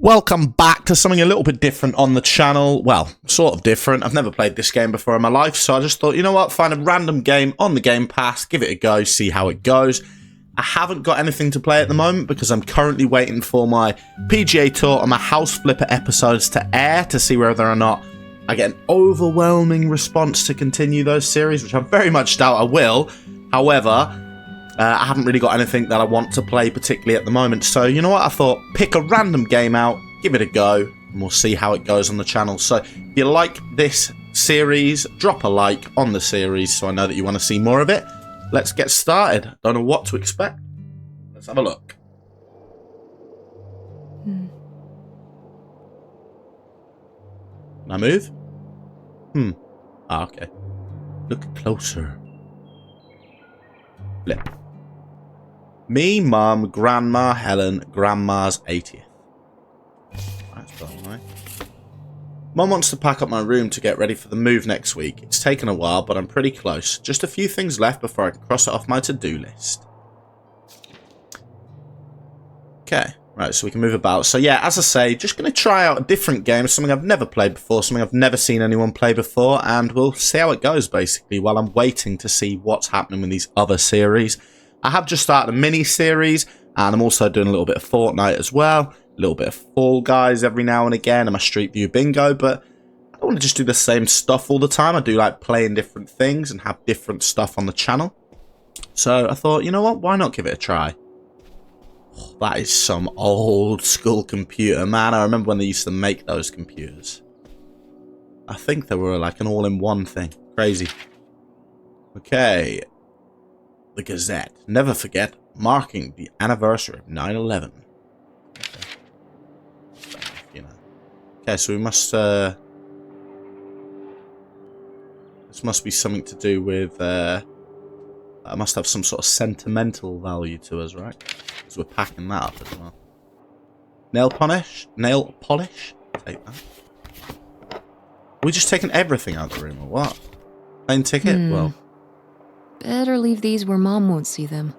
Welcome back to something a little bit different on the channel. Well, sort of different. I've never played this game before in my life, so I just thought, you know what, find a random game on the Game Pass, give it a go, see how it goes. I haven't got anything to play at the moment because I'm currently waiting for my PGA Tour and my House Flipper episodes to air to see whether or not I get an overwhelming response to continue those series, which I very much doubt I will. However, I haven't really got anything that I want to play particularly at the moment. So, you know what? I thought, pick a random game out, give it a go, and we'll see how it goes on the channel. So, if you like this series, drop a like on the series so I know that you want to see more of it. Let's get started. Don't know what to expect. Let's have a look. Can I move? Ah, okay. Look closer. Flip. Me, Mum, Grandma, Helen, Grandma's 80th. That's fun, right? Mum wants to pack up my room to get ready for the move next week. It's taken a while, but I'm pretty close. Just a few things left before I can cross it off my to-do list. Okay, right, so we can move about. So yeah, as I say, just going to try out a different game, something I've never played before, something I've never seen anyone play before, and we'll see how it goes, basically, while I'm waiting to see what's happening with these other series. I have just started a mini-series, and I'm also doing a little bit of Fortnite as well, a little bit of Fall Guys every now and again, and my Street View Bingo, but I don't want to just do the same stuff all the time. I do like playing different things and have different stuff on the channel. So I thought, you know what, why not give it a try? Oh, that is some old school computer, man. I remember when they used to make those computers. I think they were like an all-in-one thing. Crazy. Okay. The Gazette. Never forget, marking the anniversary of 9/11. Okay. You know. Okay, so we must, this must be something to do with, I must have some sort of sentimental value to us, right? Because we're packing that up as well. Nail polish? Nail polish? Take that. Are we just taking everything out of the room, or what? Plane ticket? Well. Better leave these where Mom won't see them.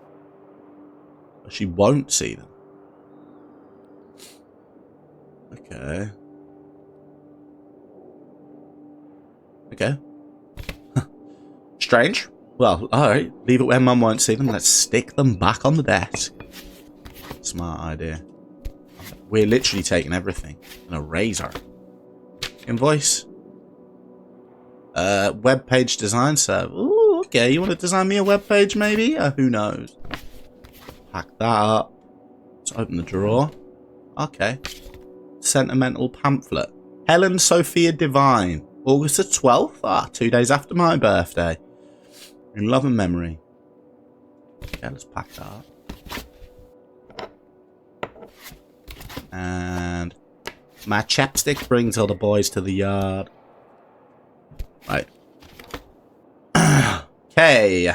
She won't see them. Okay. Okay. Strange. Well, alright. Leave it where Mum won't see them. Let's stick them back on the desk. Smart idea. We're literally taking everything. An eraser. Invoice. Web page design server. Ooh, okay. You want to design me a web page, maybe? Who knows? Pack that up. Let's open the drawer. Okay. Sentimental pamphlet. Helen Sophia Divine. August the 12th. Ah, 2 days after my birthday. In love and memory. Okay, let's pack that up. And my chapstick brings all the boys to the yard. Right. Okay.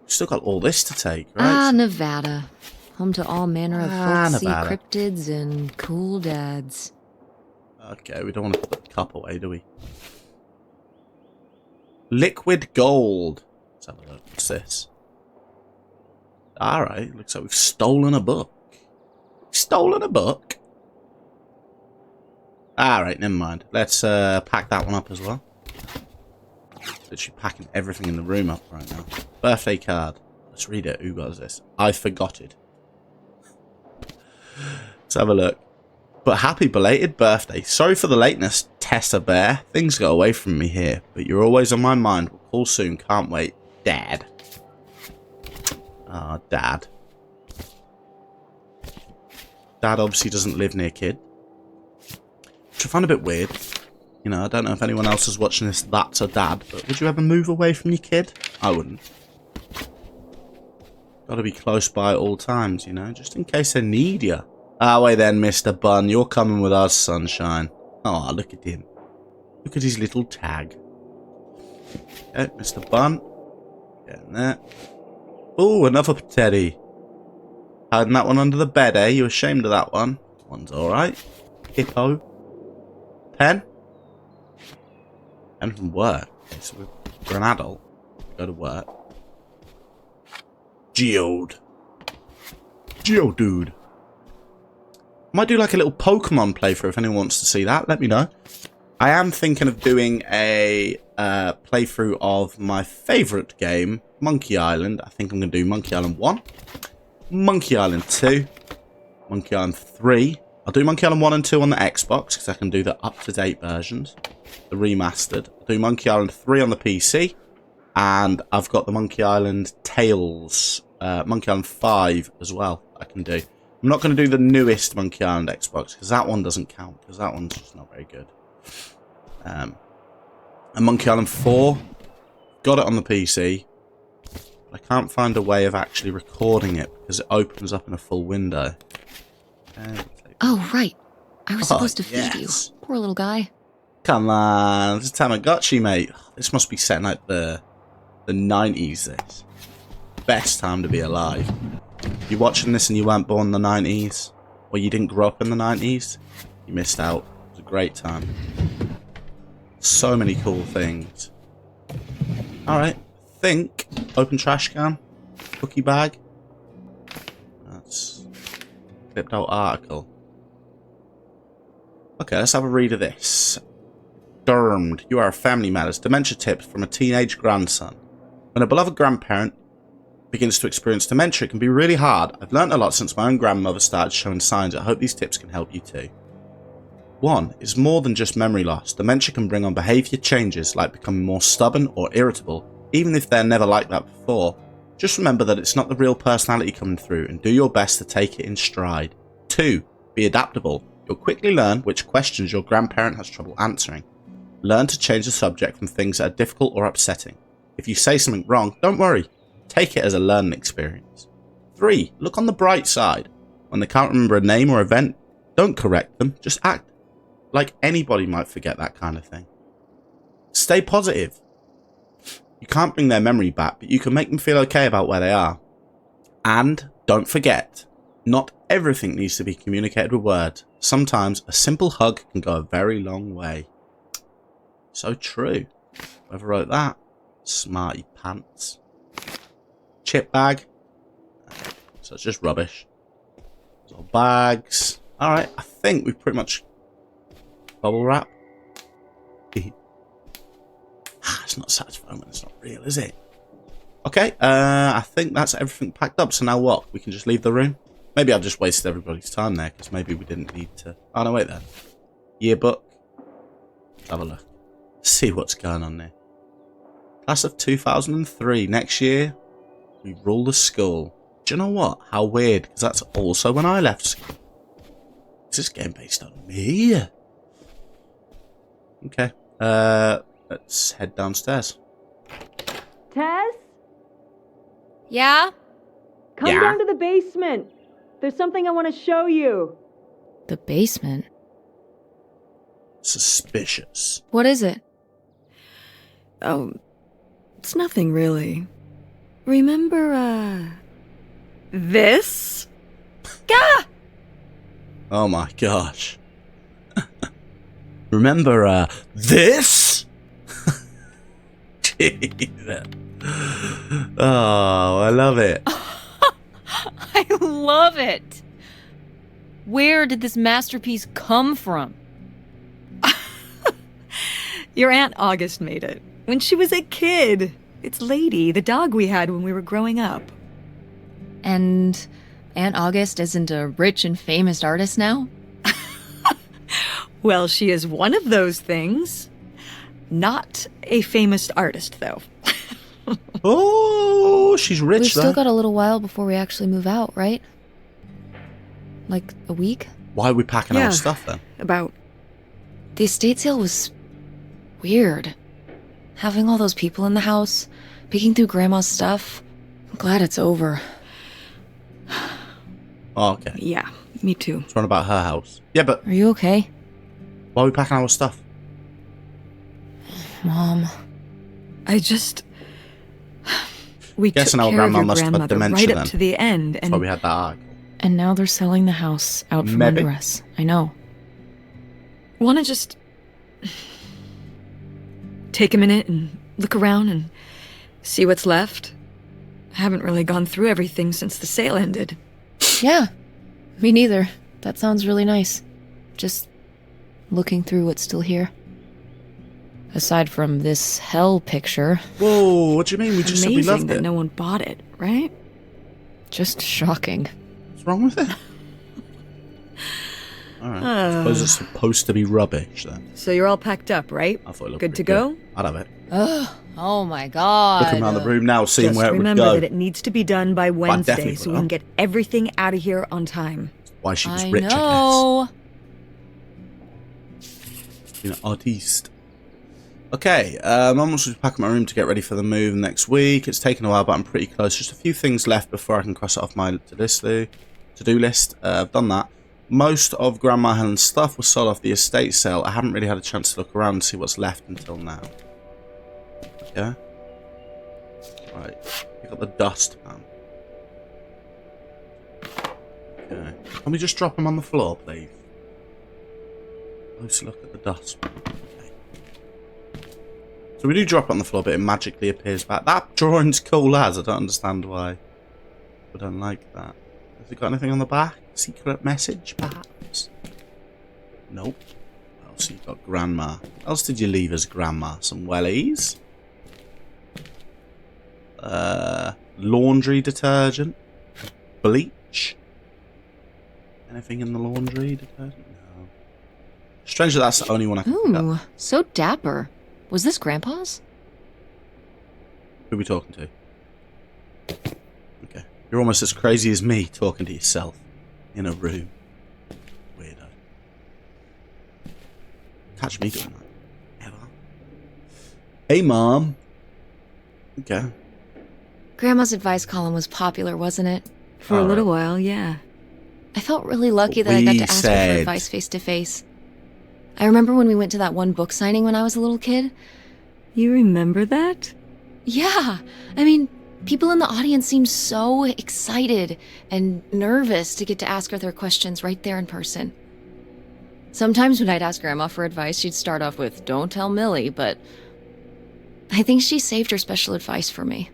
Still got all this to take, right? Ah, Nevada. Home to all manner of folksy Nevada. cryptids and cool dads. Okay, we don't want to put the cup away, do we? Liquid gold. Let's have a look. What's this? Alright, looks like we've stolen a book. Stolen a book? Alright, never mind. Let's pack that one up as well. Literally packing everything in the room up right now. Birthday card. Let's read it. Who got this? I forgot it. Let's have a look. But happy belated birthday. Sorry for the lateness, Tessa Bear. Things got away from me here, but you're always on my mind. We'll call soon. Can't wait. Dad. Ah, Dad. Dad obviously doesn't live near Kid. Which I find a bit weird. You know, I don't know if anyone else is watching this that's a dad, but would you ever move away from your kid? I wouldn't. Gotta be close by at all times, you know, just in case they need you. Ah, wait then, Mr. Bun, you're coming with us, sunshine. Oh, look at him. Look at his little tag. Okay, Mr. Bun. Getting there. Oh, another teddy. Hiding that one under the bed, eh? You ashamed of that one? One's alright. Hippo. Pen. And from work. Okay, so we're an adult. Go to work. Geode. Geodude. Might do like a little Pokemon playthrough if anyone wants to see that. Let me know. I am thinking of doing a playthrough of my favourite game, Monkey Island. I think I'm going to do Monkey Island 1, Monkey Island 2, Monkey Island 3. I'll do Monkey Island 1 and 2 on the Xbox because I can do the up-to-date versions, the remastered. I'll do Monkey Island 3 on the PC, and I've got the Monkey Island Tales, Monkey Island 5 as well I can do. I'm not going to do the newest Monkey Island Xbox because that one doesn't count because that one's just not very good. And Monkey Island 4, got it on the PC. I can't find a way of actually recording it because it opens up in a full window. Oh, right. I was supposed to feed you. Poor little guy. Come on, it's a Tamagotchi, mate. This must be set like the 90s, this. Best time to be alive. If you're watching this and you weren't born in the 90s, or you didn't grow up in the 90s, you missed out. It was a great time. So many cool things. Alright, I think open trash can, cookie bag. That's a clipped out article. Okay, let's have a read of this. Dermed, you are a family matters. Dementia tips from a teenage grandson. When a beloved grandparent begins to experience dementia, it can be really hard. I've learnt a lot since my own grandmother started showing signs. I hope these tips can help you too. 1. It's more than just memory loss. Dementia can bring on behaviour changes like becoming more stubborn or irritable, even if they're never like that before. Just remember that it's not the real personality coming through and do your best to take it in stride. 2. Be adaptable. You'll quickly learn which questions your grandparent has trouble answering. Learn to change the subject from things that are difficult or upsetting. If you say something wrong, don't worry. Take it as a learning experience. 3. Look on the bright side. When they can't remember a name or event, don't correct them, just act like anybody might forget that kind of thing. Stay positive. You can't bring their memory back, but you can make them feel okay about where they are. And don't forget, not everything needs to be communicated with words. Sometimes a simple hug can go a very long way. So true. Whoever wrote that? Smarty pants. Chip bag. So it's just rubbish. It's all bags. Alright, I think we've pretty much... Bubble wrap. It's not satisfying when it's not real, is it? Okay, I think that's everything packed up. So now what? We can just leave the room? Maybe I've just wasted everybody's time there, because maybe we didn't need to... Oh, no, wait there. Yearbook. Let's have a look. See what's going on there. Class of 2003. Next year, we rule the school. Do you know what? How weird, because that's also when I left school. Is this game based on me? Okay. Let's head downstairs. Tess? Yeah? Come down to the basement. There's something I want to show you. The basement? Suspicious. What is it? Oh, it's nothing really. Remember, this? Gah! Oh my gosh. Remember, this? Jesus. Oh, I love it. I love it! Where did this masterpiece come from? Your Aunt August made it. When she was a kid. It's Lady, the dog we had when we were growing up. And Aunt August isn't a rich and famous artist now? Well, she is one of those things. Not a famous artist, though. Oh, she's rich, We've though. still got a little while before we actually move out, right? Like a week? Why are we packing our stuff, then? About... The estate sale was weird. Having all those people in the house, picking through Grandma's stuff. I'm glad it's over. Oh, okay. Yeah, me too. It's one about her house. Yeah, but Are you okay? why are we packing our stuff? Mom. I just... We Guessing took our care of grandma your must have grandmother dementia right then. up to the end, That's why and we had that article. And now they're selling the house out from Maybe. under us. I know. want to just take a minute and look around and see what's left. I haven't really gone through everything since the sale ended. Yeah, me neither. That sounds really nice. Just looking through what's still here. Aside from this hell picture. Whoa, what do you mean? We just said we Amazing loved that it. no one bought it, right? Just shocking. What's wrong with it? Alright, I suppose it's supposed to be rubbish then. So you're all packed up, right? I thought it looked Good to pretty go? I'd have it. Ugh, oh my god. Looking around the room now, seeing Just where it would remember go. that it needs to be done by Wednesday definitely so we will. can get everything out of here on time. Why she was I rich, know. I guess. Being an artiste. Okay, I'm almost packing my room to get ready for the move next week. It's taken a while, but I'm pretty close. Just a few things left before I can cross it off my to-do list. I've done that. Most of Grandma Helen's stuff was sold off the estate sale. I haven't really had a chance to look around and see what's left until now. Yeah? Right. You got the dustpan. Okay. Can we just drop them on the floor, please? Let's look at the dustpan. Okay. So we do drop it on the floor, but it magically appears back. That drawing's cool as. I don't understand why I don't like that. Has it got anything on the back? Secret message, perhaps? Nope. What else you got? Grandma. What else did you leave as Grandma? Some wellies? Laundry detergent? Bleach? Anything in the laundry detergent? No. Strange that that's the only one I can pick up. Ooh, so dapper. Was this Grandpa's? Who are we talking to? Okay. You're almost as crazy as me talking to yourself in a room. Weirdo. Catch me doing that. Ever. Hey, Mom. Okay. Grandma's advice column was popular, wasn't it? For a little while, yeah. I felt really lucky that I got to ask her for advice face to face. I remember when we went to that one book signing when I was a little kid. You remember that? Yeah, I mean, people in the audience seemed so excited and nervous to get to ask her their questions right there in person. Sometimes when I'd ask Grandma for advice, she'd start off with, "Don't tell Millie," but I think she saved her special advice for me.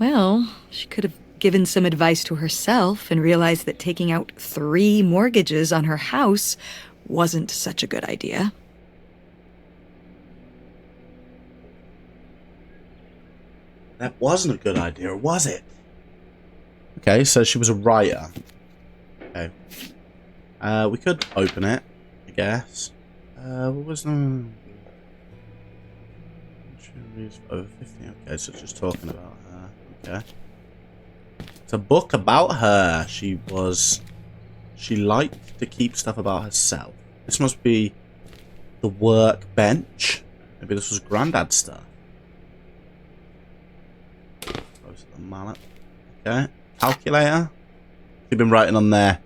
Well, she could have given some advice to herself and realized that taking out 3 mortgages on her house wasn't such a good idea. That wasn't a good idea, was it? Okay, so she was a writer. Okay. We could open it, I guess. What was the... Over 50. Okay, so it's just talking about her. Okay. It's a book about her. She liked to keep stuff about herself. This must be the workbench. Maybe this was Granddad's stuff. Close to the mallet. Okay. Calculator. You've been writing on there.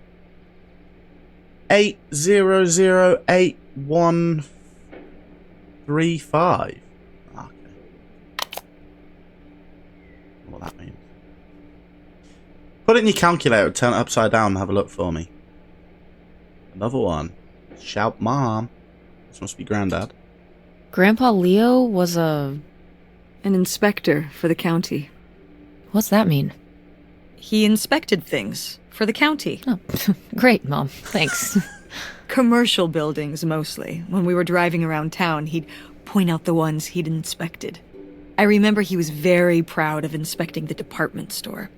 8008135. Okay. What that means. Put it in your calculator, turn it upside down and have a look for me. Another one. Shout Mom. This must be Granddad. Grandpa Leo was a... An inspector for the county. What's that mean? He inspected things for the county. Oh, great, Mom. Thanks. Commercial buildings, mostly. When we were driving around town, he'd point out the ones he'd inspected. I remember he was very proud of inspecting the department store.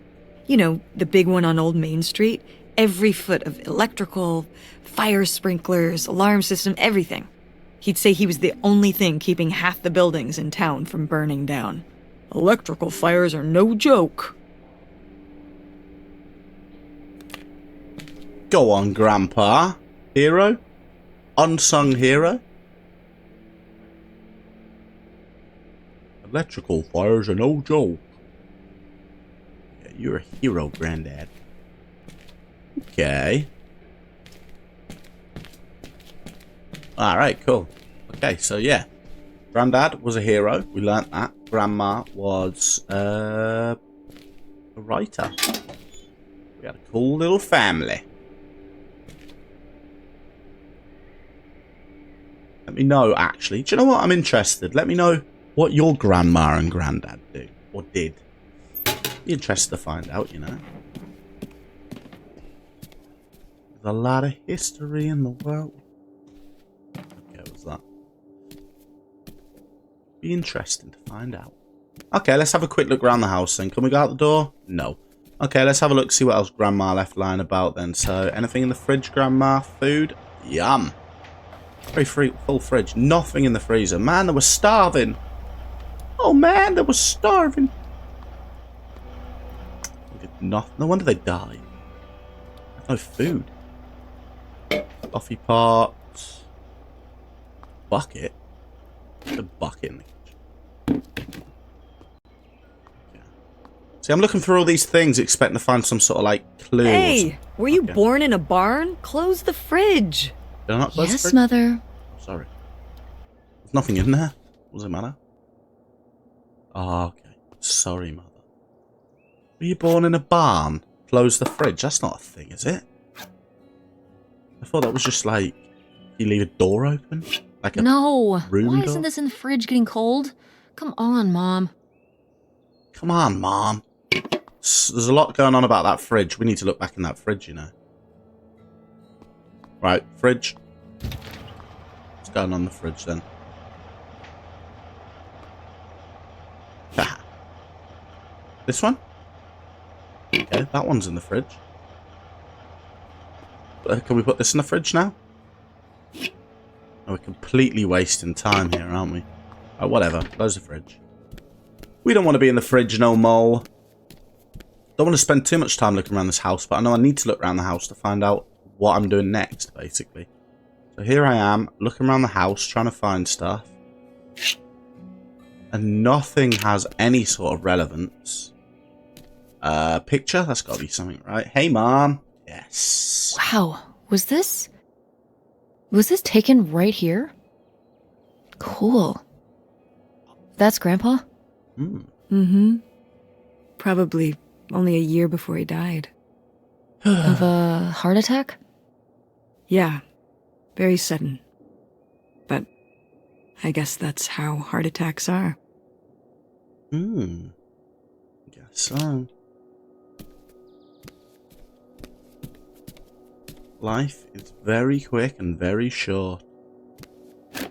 You know, the big one on Old Main Street. Every foot of electrical, fire sprinklers, alarm system, everything. He'd say he was the only thing keeping half the buildings in town from burning down. Electrical fires are no joke. Go on, Grandpa. Hero? Unsung hero? Electrical fires are no joke. Yeah, you're a hero, Granddad. Okay. Alright, cool. Okay, so yeah. Granddad was a hero. We learnt that. Grandma was a writer. We had a cool little family. Let me know, actually. Do you know what? I'm interested. Let me know what your grandma and granddad do. Or did. Be interested to find out, you know. There's a lot of history in the world. Okay, what was that? Be interesting to find out. Okay, let's have a quick look around the house then. Can we go out the door? No. Okay, let's have a look, see what else Grandma left lying about then. So, anything in the fridge, Grandma? Food? Yum. Very full fridge. Nothing in the freezer. Man, they were starving. Oh man, they were starving. No wonder they died. No food. Coffee pot. Bucket. The bucket in the kitchen. Yeah. See, I'm looking through all these things, expecting to find some sort of like clue. Hey, were you born in a barn? Close the fridge. Did I not close the Yes, fridge? Mother. Sorry. There's nothing in there. What does it matter? Oh, okay. Sorry, Mother. Were you born in a barn? Close the fridge. That's not a thing, is it? I thought that was just like you leave a door open, like a No. room Why door? isn't this in the fridge getting cold? Come on, Mom. Come on, Mom. There's a lot going on about that fridge. We need to look back in that fridge, you know. Right, fridge. What's going on in the fridge then? Ah. This one? Okay, that one's in the fridge. Can we put this in the fridge now? Oh, we're completely wasting time here, aren't we? Oh, whatever. Close the fridge. We don't want to be in the fridge no more. Don't want to spend too much time looking around this house, but I know I need to look around the house to find out what I'm doing next, basically. So here I am, looking around the house, trying to find stuff. And nothing has any sort of relevance. Picture? That's got to be something, right? Hey, Mom. Yes. Wow. Was this taken right here? Cool. That's Grandpa? Hmm. Mm-hmm. Probably only a year before he died. Of a heart attack? Yeah. Very sudden. But I guess that's how heart attacks are. Hmm. Guess so. Life is very quick and very short. So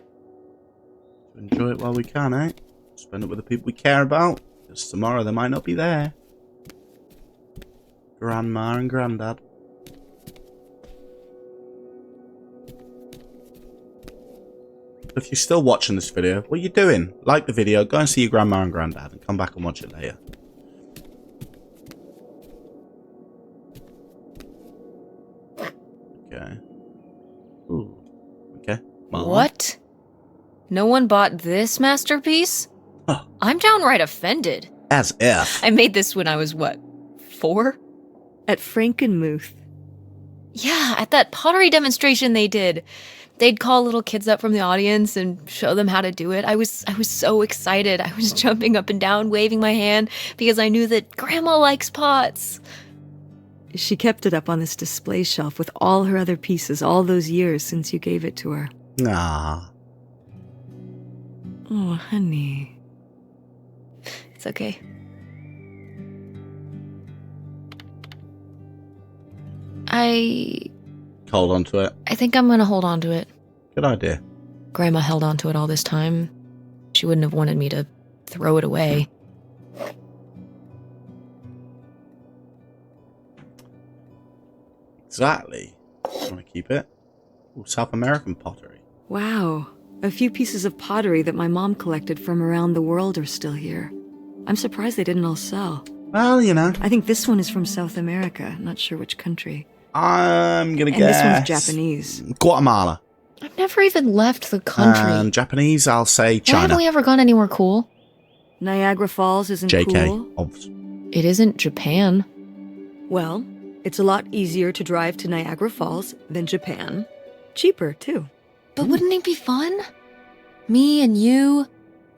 enjoy it while we can, eh? Spend it with the people we care about, because tomorrow they might not be there. Grandma and Granddad. If you're still watching this video, what are you doing? Like the video, go and see your Grandma and Granddad, and come back and watch it later. Okay. Ooh. Okay. Mom. What? No one bought this masterpiece? Huh. I'm downright offended. As if. I made this when I was, what, 4? At Frankenmuth. Yeah, at that pottery demonstration they did. They'd call little kids up from the audience and show them how to do it. I was so excited. I was jumping up and down, waving my hand, because I knew that Grandma likes pots. She kept it up on this display shelf with all her other pieces all those years since you gave it to her. Ah. Oh, honey. It's okay. Hold on to it. I think I'm gonna hold on to it. Good idea. Grandma held on to it all this time. She wouldn't have wanted me to throw it away. Exactly. Want to keep it? Ooh, South American pottery. Wow. A few pieces of pottery that my mom collected from around the world are still here. I'm surprised they didn't all sell. Well, you know. I think this one is from South America. Not sure which country. I'm gonna And guess. this one's Japanese. Guatemala. I've never even left the country. Japanese, I'll say Why China. haven't we ever gone anywhere cool? Niagara Falls isn't JK. cool. Obviously. It isn't Japan. Well, it's a lot easier to drive to Niagara Falls than Japan. Cheaper, too. But wouldn't it be fun? Me and you,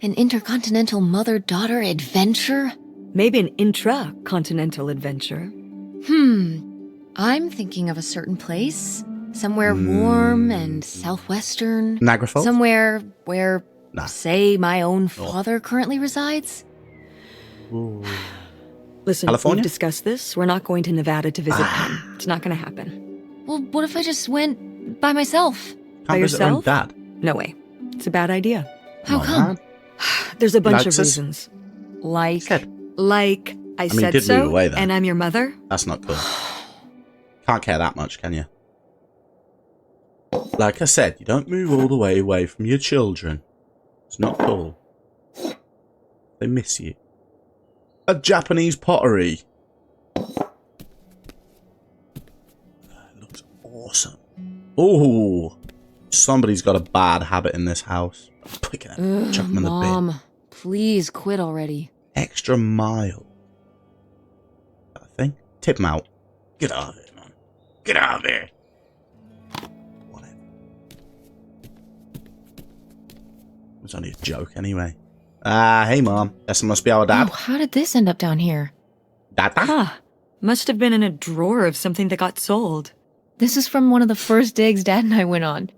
an intercontinental mother-daughter adventure? Maybe an intra-continental adventure. I'm thinking of a certain place. Somewhere warm and southwestern. Niagara Falls? Somewhere where, Nah. say, my own father currently resides. Ooh. Listen, California? we've discussed this. We're not going to Nevada to visit him. It's not going to happen. Well, what if I just went by myself? Can't By visit her own yourself? dad. No way. It's a bad idea. How Come come? on, There's a bunch of Likes us? reasons. Like, Said. I he said did so, move away, though. and I'm your mother? That's not cool. Can't care that much, can you? Like I said, you don't move all the way away from your children. It's not cool. They miss you. A Japanese pottery. It looks awesome. Oh, somebody's got a bad habit in this house. Pick it up, chuck them in the bin. Mom, please quit already. Extra mile. I think. Tip him out. Get out of here, man. Get out of here. Whatever. It was only a joke anyway. Hey, Mom. Guess it must be our dad. Oh, how did this end up down here? Dada? Huh. Must have been in a drawer of something that got sold. This is from one of the first digs Dad and I went on.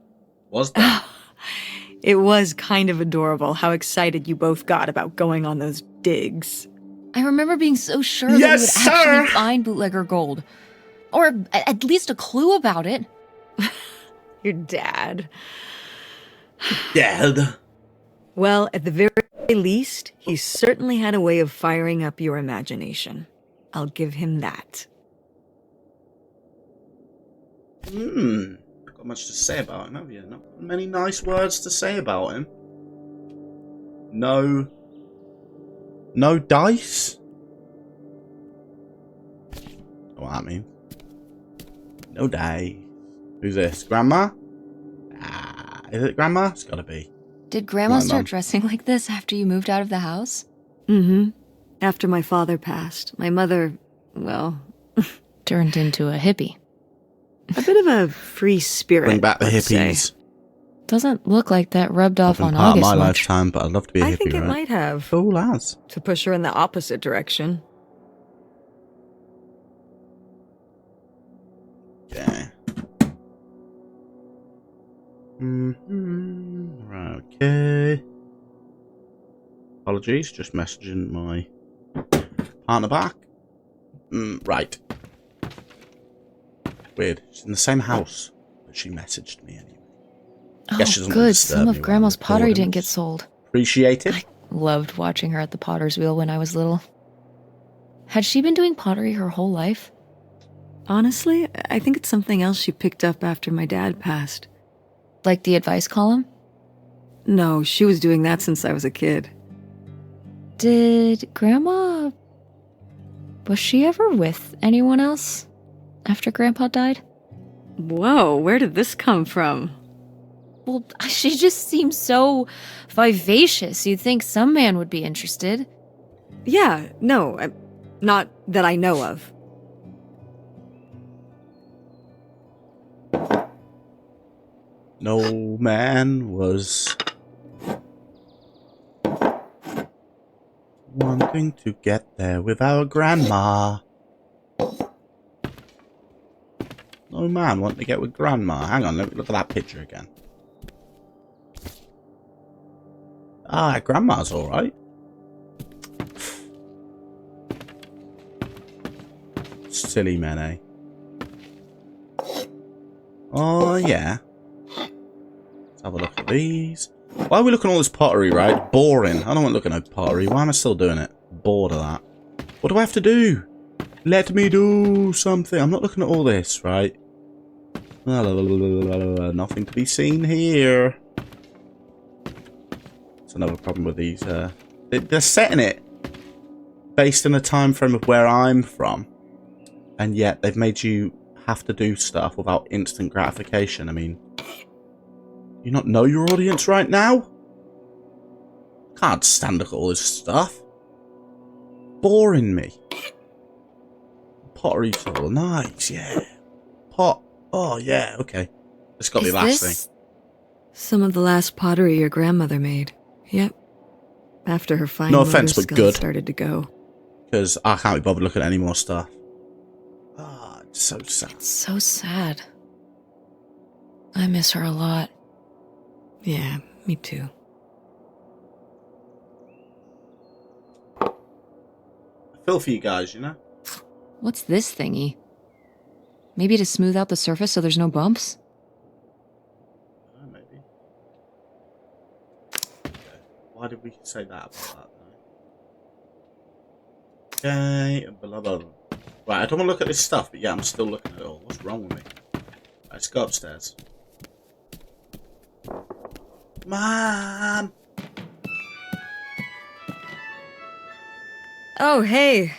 Was that? It was kind of adorable how excited you both got about going on those digs. I remember being so sure that we Yes, would sir! actually find bootlegger gold. Or at least a clue about it. Your dad. Dad. Well, at the very least, he certainly had a way of firing up your imagination. I'll give him that. Not got much to say about him, have you? Not many nice words to say about him. No dice? What that mean? No dice. Who's this? Grandma? Is it Grandma? It's gotta be. Did Grandma My start mum. dressing like this after you moved out of the house? Mm-hmm. After my father passed, my mother, well, Turned into a hippie. a bit of a free spirit. Bring back the let's say. hippies. Doesn't look like that rubbed off Not on been part of August my much. lifetime, but I'd love to be a hippie, I think it right? might have, Fool as. to push her in the opposite direction. Okay. Right, okay. Apologies, just messaging my partner back. Right. Weird. She's in the same house, but she messaged me anyway. Guess she Oh, doesn't want to good. disturb Some me of while Grandma's I'm pottery recording. didn't get sold. Appreciate it. I loved watching her at the potter's wheel when I was little. Had she been doing pottery her whole life? Honestly, I think it's something else she picked up after my dad passed. Like the advice column? No, she was doing that since I was a kid. Did Grandma... Was she ever with anyone else after Grandpa died? Whoa, where did this come from? Well, she just seems so vivacious. You'd think some man would be interested. Yeah, no, not that I know of. No man was wanting to get there with our grandma. No man wanting to get with grandma. Hang on, let me look at that picture again. Grandma's alright. Silly men, eh? Oh, yeah. Let's have a look at these. Why are we looking at all this pottery, right? Boring. I don't want looking at pottery. Why am I still doing it? Bored of that. What do I have to do? Let me do something. I'm not looking at all this, right? Nothing to be seen here. That's another problem with these. They're setting it based in a time frame of where I'm from. And yet they've made you have to do stuff without instant gratification. I mean, you not know your audience right now? Can't stand look at all this stuff. Boring me. Pottery tool, nice, yeah. Pot, oh yeah, okay. This got to be the last thing. Some of the last pottery your grandmother made. Yep. After her fine No motor offense, but skills good. started to go. Because I can't be bothered looking at any more stuff. Ah, it's so sad. So sad. I miss her a lot. Yeah, me too. I feel for you guys, you know? What's this thingy? Maybe to smooth out the surface so there's no bumps? Maybe. Okay. Why did we say that about that, though? Okay, blah, blah, blah. Right, I don't want to look at this stuff, but yeah, I'm still looking at it all. What's wrong with me? Right, let's go upstairs. Mom! Oh, hey.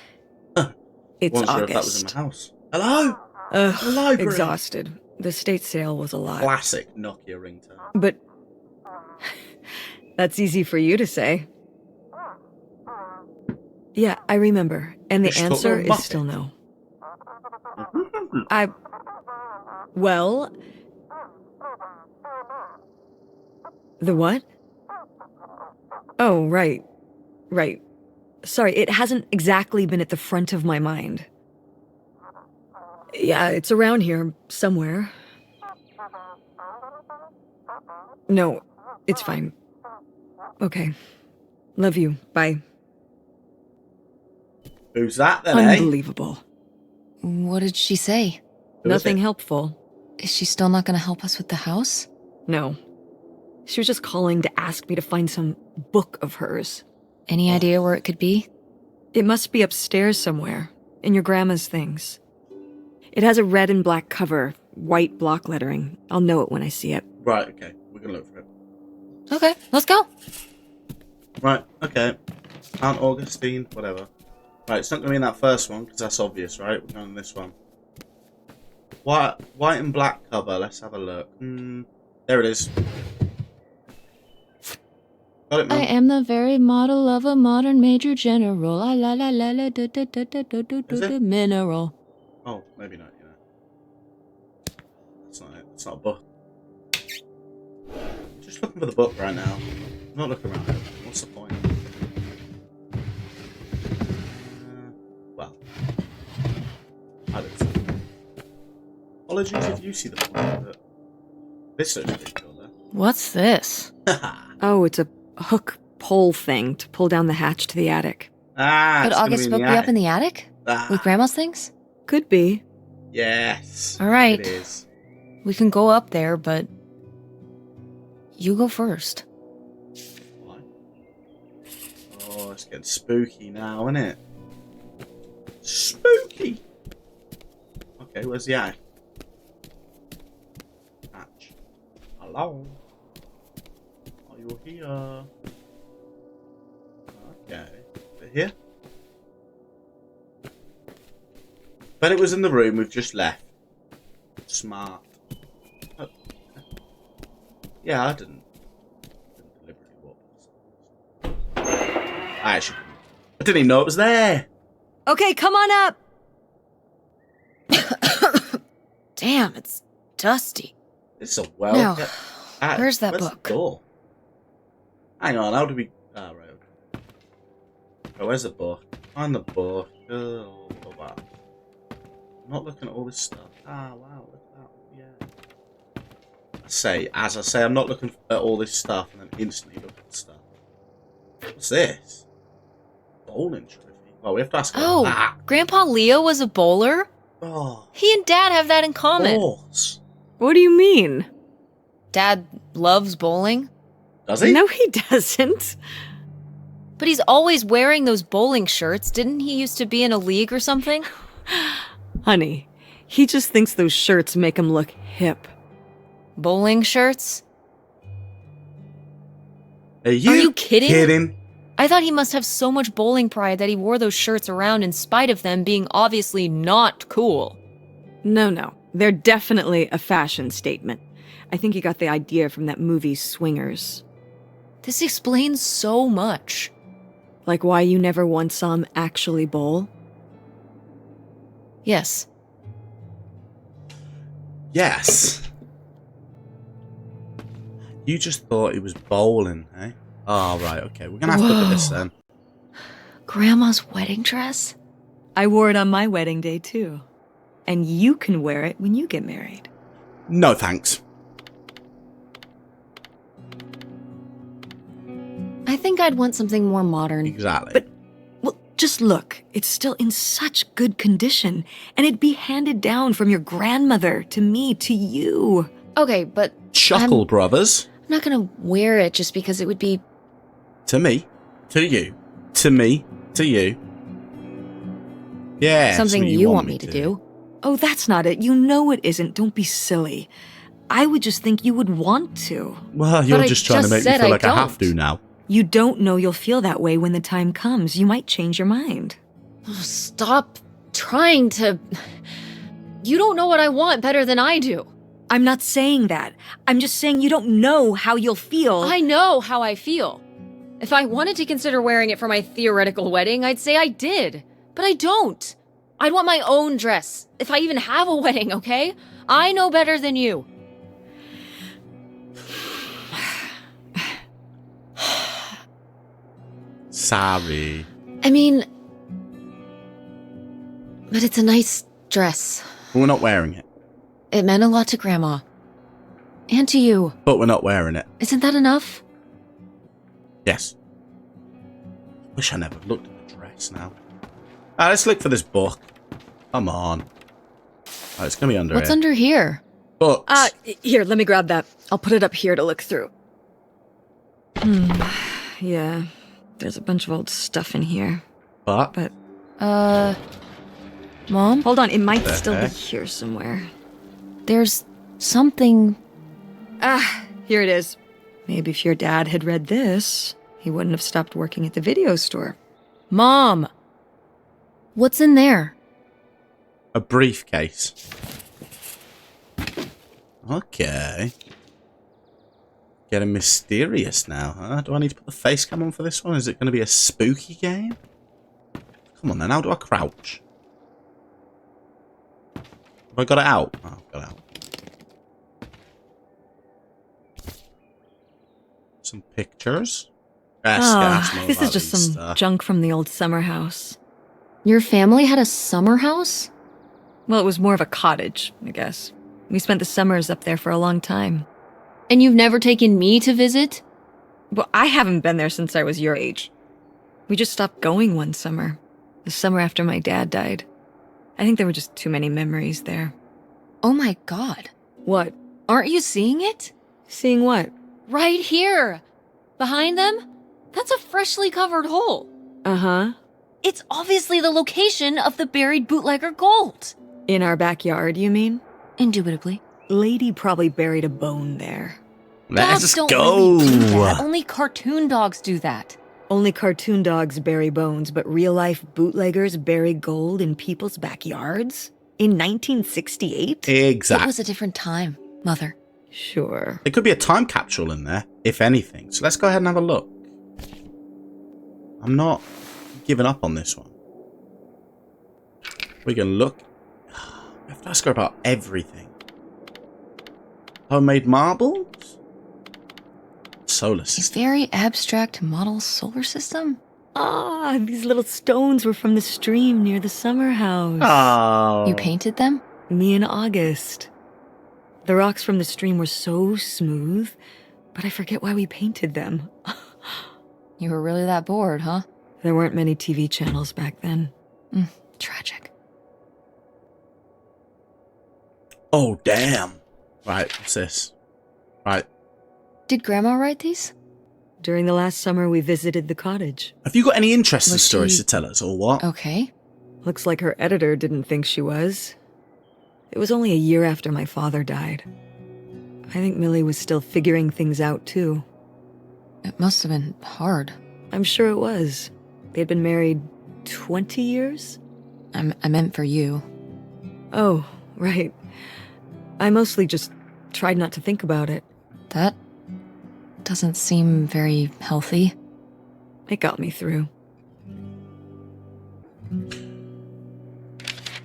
It's Wasn't sure August. if that was in my house. Hello? Ugh, Hello, Brie. exhausted. The state sale was a lot. Classic Nokia ringtone. But that's easy for you to say. Yeah, I remember. And the You answer still is still no. Well... The what? Oh, right. Right. Sorry, it hasn't exactly been at the front of my mind. Yeah, it's around here, somewhere. No, it's fine. Okay. Love you. Bye. Who's that then, eh? Unbelievable. What did she say? Who is Nothing it? helpful. Is she still not gonna help us with the house? No. She was just calling to ask me to find some book of hers. Any idea where it could be? It must be upstairs somewhere, in your grandma's things. It has a red and black cover, white block lettering. I'll know it when I see it. Right, okay. We're gonna look for it. Okay, let's go. Right, okay. Aunt Augustine, whatever. Right, it's not gonna be in that first one, because that's obvious, right? We're going in this one. White and black cover, let's have a look. There it is. Got it, I Mum. am the very model of a modern major general. La la la la la da da da da da da Is da it? Oh, mineral. maybe not, you know. That's not it. That's not a book. I'm just looking for the book right now. I'm not looking around it. What's the point? Well, I don't see. Apologies if you see the point, but this looks pretty cool, though. What's this? Oh, it's a hook pole thing to pull down the hatch to the attic. Could it's gonna August be book in me the up in the attic? attic. With Grandma's things? Could be. Yes. All right. It is. We can go up there, but... You go first. What? Oh, it's getting spooky now, isn't it? Spooky! Okay, where's the eye? Hatch. Hello? Are you here? Okay. Is it here? But it was in the room we've just left. Smart. Oh. Yeah, I didn't deliberately walk past it. I didn't even know it was there. Okay, come on up! Damn, it's dusty. It's a well. Now, Ah, where's that the book? door? Hang on, how do we? Ah, right. Okay. Oh, where's the book? Find the book. Oh, wow. I'm not looking at all this stuff. Ah, wow, look at that. Yeah. As I say, I'm not looking at all this stuff and then instantly look at the stuff. What's this? Bowling trophy. Well, we have to ask about that. Grandpa Leo was a bowler? Oh, He and Dad have that in common. balls. What do you mean? Dad loves bowling, Does he? No, he doesn't. but he's always wearing those bowling shirts. Didn't he used to be in a league or something? Honey, he just thinks those shirts make him look hip. Bowling shirts? Are you, Are you kidding? kidding? I thought he must have so much bowling pride that he wore those shirts around in spite of them being obviously not cool. No. They're definitely a fashion statement. I think he got the idea from that movie Swingers. This explains so much. Like why you never once saw him actually bowl? Yes. Yes. You just thought it was bowling, eh? Oh, right, okay. We're going to have to look at this then. Grandma's wedding dress? I wore it on my wedding day, too. And you can wear it when you get married. No, thanks. I think I'd want something more modern. Exactly. But- Well, Just look, it's still in such good condition, and it'd be handed down from your grandmother to me to you. Okay, but Chuckle Brothers. I'm not gonna wear it just because it would be... To me. To you. To me. To you. Yeah. something you want me to do. Oh, that's not it. You know it isn't. Don't be silly. I would just think you would want to. Well, you're But I just trying to just make me said feel I like I have don't. to now. You don't know you'll feel that way when the time comes. You might change your mind. Oh, stop trying to... You don't know what I want better than I do. I'm not saying that. I'm just saying you don't know how you'll feel. I know how I feel. If I wanted to consider wearing it for my theoretical wedding, I'd say I did. But I don't. I'd want my own dress, if I even have a wedding, okay? I know better than you. Sorry. I mean... But it's a nice dress. We're not wearing it. It meant a lot to Grandma. And to you. But we're not wearing it. Isn't that enough? Yes. Wish I never looked at the dress now. Let's look for this book. Come on. Oh, it's going to be under What's here. under here? Books. Here, let me grab that. I'll put it up here to look through. Yeah, there's a bunch of old stuff in here. But But, Mom? hold on, it might The still heck? be here somewhere. There's something... Here it is. Maybe if your dad had read this, he wouldn't have stopped working at the video store. Mom! What's in there? a briefcase. Okay. Getting mysterious now, huh? Do I need to put the face cam on for this one? Is it going to be a spooky game? Come on then, how do I crouch? Have I got it out? Oh, I've got it out. Some pictures. This is just some junk from the old summer house. Your family had a summer house? Well, it was more of a cottage, I guess. We spent the summers up there for a long time. And you've never taken me to visit? Well, I haven't been there since I was your age. We just stopped going one summer. The summer after my dad died. I think there were just too many memories there. Oh my god. What? Aren't you seeing it? Seeing what? Right here! Behind them? That's a freshly covered hole. Uh-huh. It's obviously the location of the buried bootlegger gold. In our backyard, you mean? Indubitably. Lady probably buried a bone there. Let's Dogs don't go. really do that. Only cartoon dogs do that. Only cartoon dogs bury bones, but real-life bootleggers bury gold in people's backyards? In 1968? It Exactly. was a different time, Mother. Sure. There could be a time capsule in there, if anything. So let's go ahead and have a look. I'm not giving up on this one. We can look. We have to ask her about everything. Homemade marbles? Solar A system. very abstract model solar system? Ah, these little stones were from the stream near the summer house. Oh. You painted them? Me and August. The rocks from the stream were so smooth, but I forget why we painted them. You were really that bored, huh? There weren't many TV channels back then. Tragic. Oh, damn. Right, what's this? Right. Did Grandma write these? During the last summer, we visited the cottage. Have you got any interesting Was stories she- to tell us, or what? Okay. Looks like her editor didn't think she was. It was only a year after my father died. I think Millie was still figuring things out, too. It must have been hard. I'm sure it was. They'd been married 20 years? I meant for you. Oh, right. I mostly just tried not to think about it. That doesn't seem very healthy. It got me through.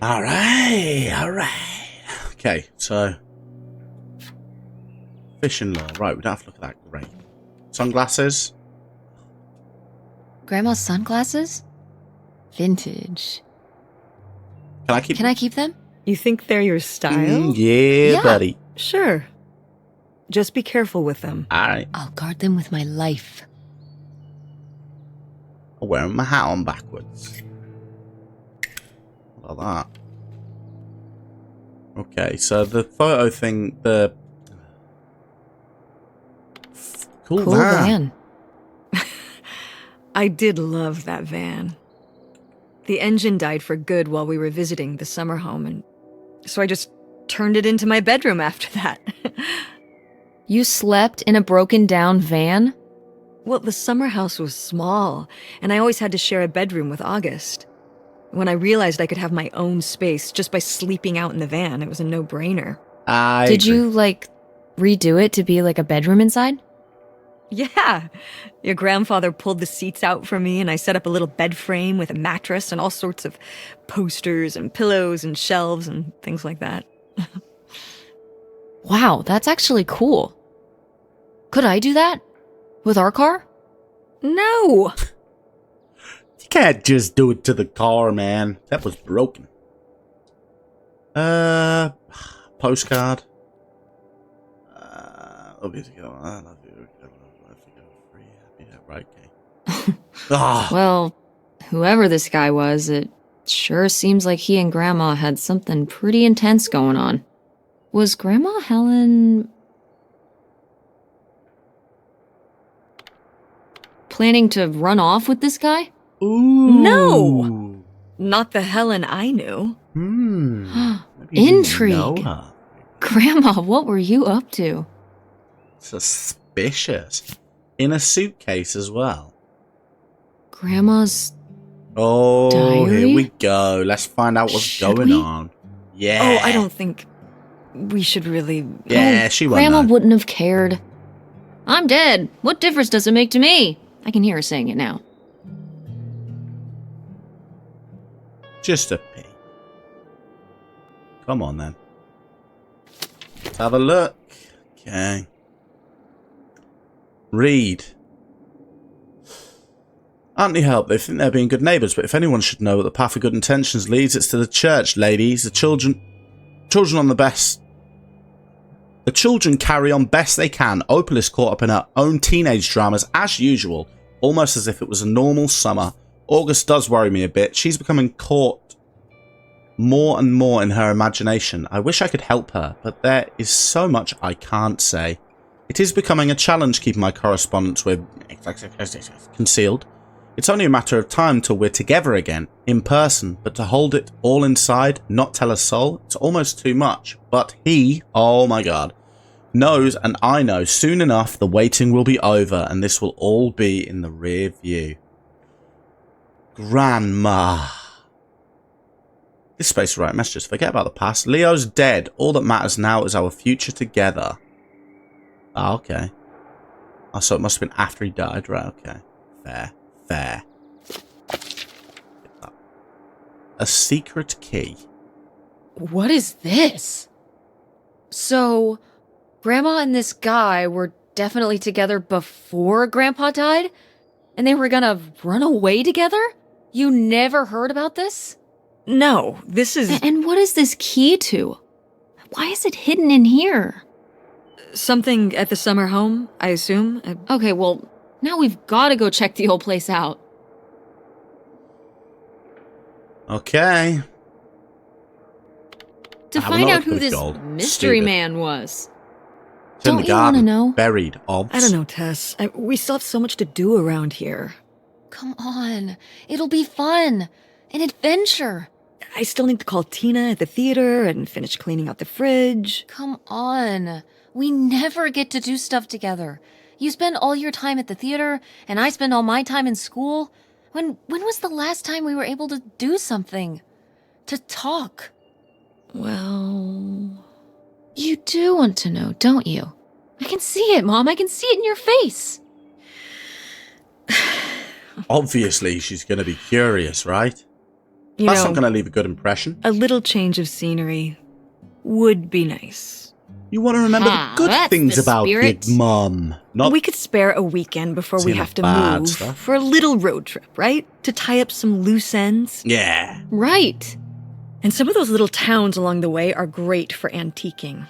All right. Okay, so fishing lure. Right, we don't have to look at that. Great. Sunglasses. Grandma's sunglasses? Vintage. Can I keep? Can I keep them? You think they're your style? Yeah, Yeah. buddy. Sure. Just be careful with them. All right. I'll guard them with my life. I'm wearing my hat on backwards. What about that? Okay, so the photo thing, Cool van. I did love that van. The engine died for good while we were visiting the summer home, and so I just turned it into my bedroom after that. You slept in a broken down van? Well, the summer house was small, and I always had to share a bedroom with August. When I realized I could have my own space just by sleeping out in the van, it was a no-brainer. Did you, redo it to be like a bedroom inside? Yeah. Your grandfather pulled the seats out for me, and I set up a little bed frame with a mattress and all sorts of posters and pillows and shelves and things like that. Wow, that's actually cool. Could I do that? With our car? No! You can't just do it to the car, man. That was broken. Postcard. Obviously, I love you. Right. Well, whoever this guy was, it sure seems like he and Grandma had something pretty intense going on. Was Grandma Helen planning to run off with this guy? Ooh. No! Not the Helen I knew. Intrigue. Grandma, what were you up to? Suspicious. In a suitcase as well. Grandma's Oh, diary? Here we go. Let's find out what's going on. Yeah. Oh, I don't think we should really... Yeah, she won't Grandma know. wouldn't have cared. I'm dead. What difference does it make to me? I can hear her saying it now. Just a pee. Come on, then. Let's have a look. Okay. Read. Aren't they help? They think they're being good neighbours, but if anyone should know what the path of good intentions leads, it's to the church, ladies. The children on the best. The children carry on best they can. Opal is caught up in her own teenage dramas as usual, almost as if it was a normal summer. August does worry me a bit. She's becoming caught more and more in her imagination. I wish I could help her, but there is so much I can't say. It is becoming a challenge keeping my correspondence with concealed. It's only a matter of time till we're together again, in person, but to hold it all inside, not tell a soul, it's almost too much. But he, oh my god, knows, and I know soon enough the waiting will be over and this will all be in the rear view. Grandma. This space is right messages. Forget about the past. Leo's dead. All that matters now is our future together. Ah, okay. Oh, so it must have been after he died, right? Okay. Fair. A secret key. What is this? So, Grandma and this guy were definitely together before Grandpa died? And they were gonna run away together? You never heard about this? No, this is... And what is this key to? Why is it hidden in here? Something at the summer home, I assume? Okay, well, now we've gotta go check the old place out. Okay. To I will find not out look who for the this gold. mystery Stupid. man was. It's in Don't the you wanna garden, know? Buried. Obs. I don't know, Tess. We still have so much to do around here. Come on. It'll be fun. An adventure. I still need to call Tina at the theater and finish cleaning out the fridge. Come on. We never get to do stuff together. You spend all your time at the theater, and I spend all my time in school. When was the last time we were able to do something? To talk? Well... You do want to know, don't you? I can see it, Mom. I can see it in your face. Obviously, she's going to be curious, right? You That's know, not going to leave a good impression. a little change of scenery would be nice. You want to remember Ha, the good that's things the about spirit. your mum. Not We could spare a weekend before we See the have to bad move stuff. for a little road trip, right? To tie up some loose ends. Yeah. Right. And some of those little towns along the way are great for antiquing.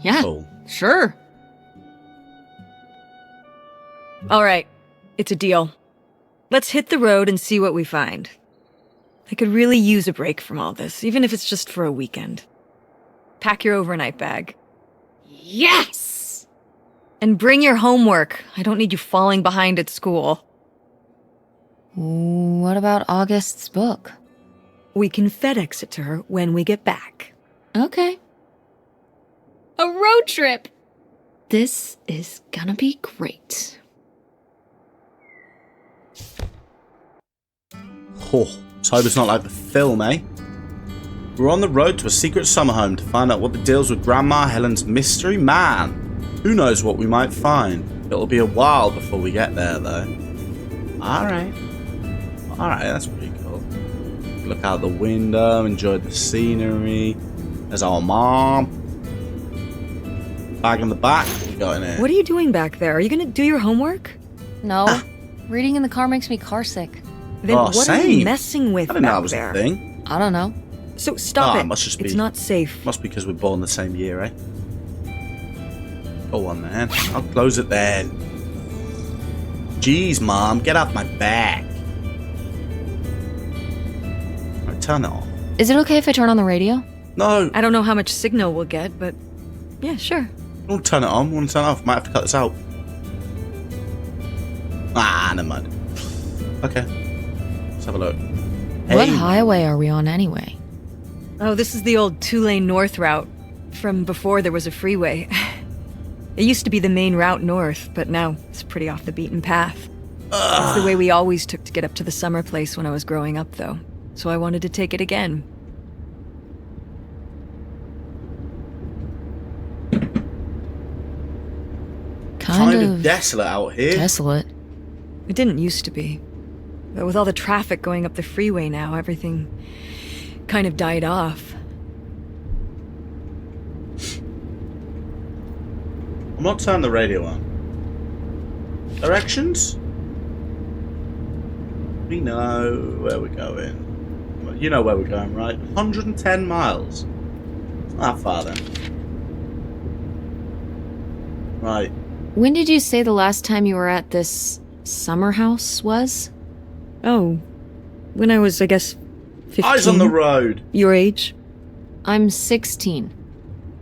Yeah, Cool. sure. All right, it's a deal. Let's hit the road and see what we find. I could really use a break from all this, even if it's just for a weekend. Pack your overnight bag. Yes! And bring your homework. I don't need you falling behind at school. What about August's book? We can FedEx it to her when we get back. Okay. A road trip! This is gonna be great. Oh, let's hope it's not like the film, eh? We're on the road to a secret summer home to find out what the deal's with Grandma Helen's mystery man. Who knows what we might find? It'll be a while before we get there, though. Alright. Alright, that's pretty cool. Look out the window, enjoy the scenery. There's our mom. Bag in the back. What we got in here? What are you doing back there? Are you gonna do your homework? No, reading in the car makes me carsick. Then Oh, what are same. you messing with I didn't know that back was there? a thing. I don't know. So stop Oh, it. it must just be- It's not safe. Must be because we're born the same year, eh? Go on then. I'll close it then. Jeez, Mom, get off my back. Right, turn it off. Is it okay if I turn on the radio? No, I don't know how much signal we'll get, but yeah, sure. don't turn it on. Want to turn it off? Might have to cut this out. Ah, never mind. Okay, let's have a look. What Hey. highway are we on anyway? Oh, this is the old 2-lane north route from before there was a freeway. It used to be the main route north, but now it's pretty off the beaten path. It's the way we always took to get up to the summer place when I was growing up, though. So I wanted to take it again. Kind of desolate out here. desolate. It didn't used to be. But with all the traffic going up the freeway now, everything kind of died off. I'm not turning the radio on. Directions? We know where we're going. Well, you know where we're going, right? 110 miles. It's not that far then. Right. When did you say the last time you were at this summer house was? Oh, when I was, I guess, 15. Eyes on the road. Your age? I'm 16.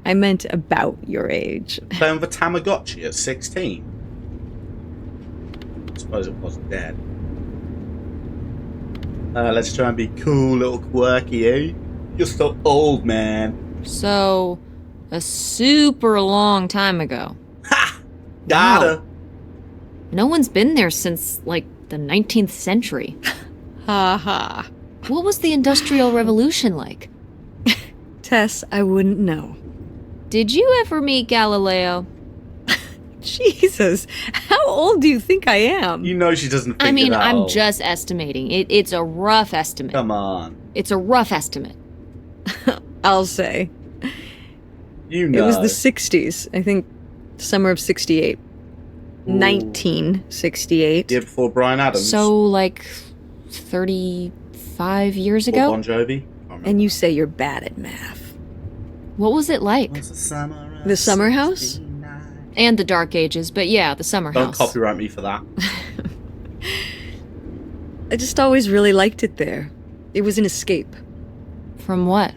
I meant about your age. Playing with a Tamagotchi at 16. I suppose it was dead. Let's try and be cool, little quirky, eh? You're so old, man. So, a super long time ago. Ha! Gotta. Wow. No one's been there since, like, the 19th century. Ha ha. What was the Industrial Revolution like? Tess, I wouldn't know. Did you ever meet Galileo? Jesus, how old do you think I am? You know she doesn't think I mean, you're that I'm old. just estimating. It's a rough estimate. Come on. It's a rough estimate. I'll say. You know. It was the 60s, I think, summer of 68. Ooh. 1968. Year before Bryan Adams. So, like, 35 years Or ago? Bon Jovi. And you say you're bad at math. What was it like? Was the summer of The summer house? 69. And the Dark Ages, but yeah, the summer Don't house. copyright me for that. I just always really liked it there. It was an escape. From what?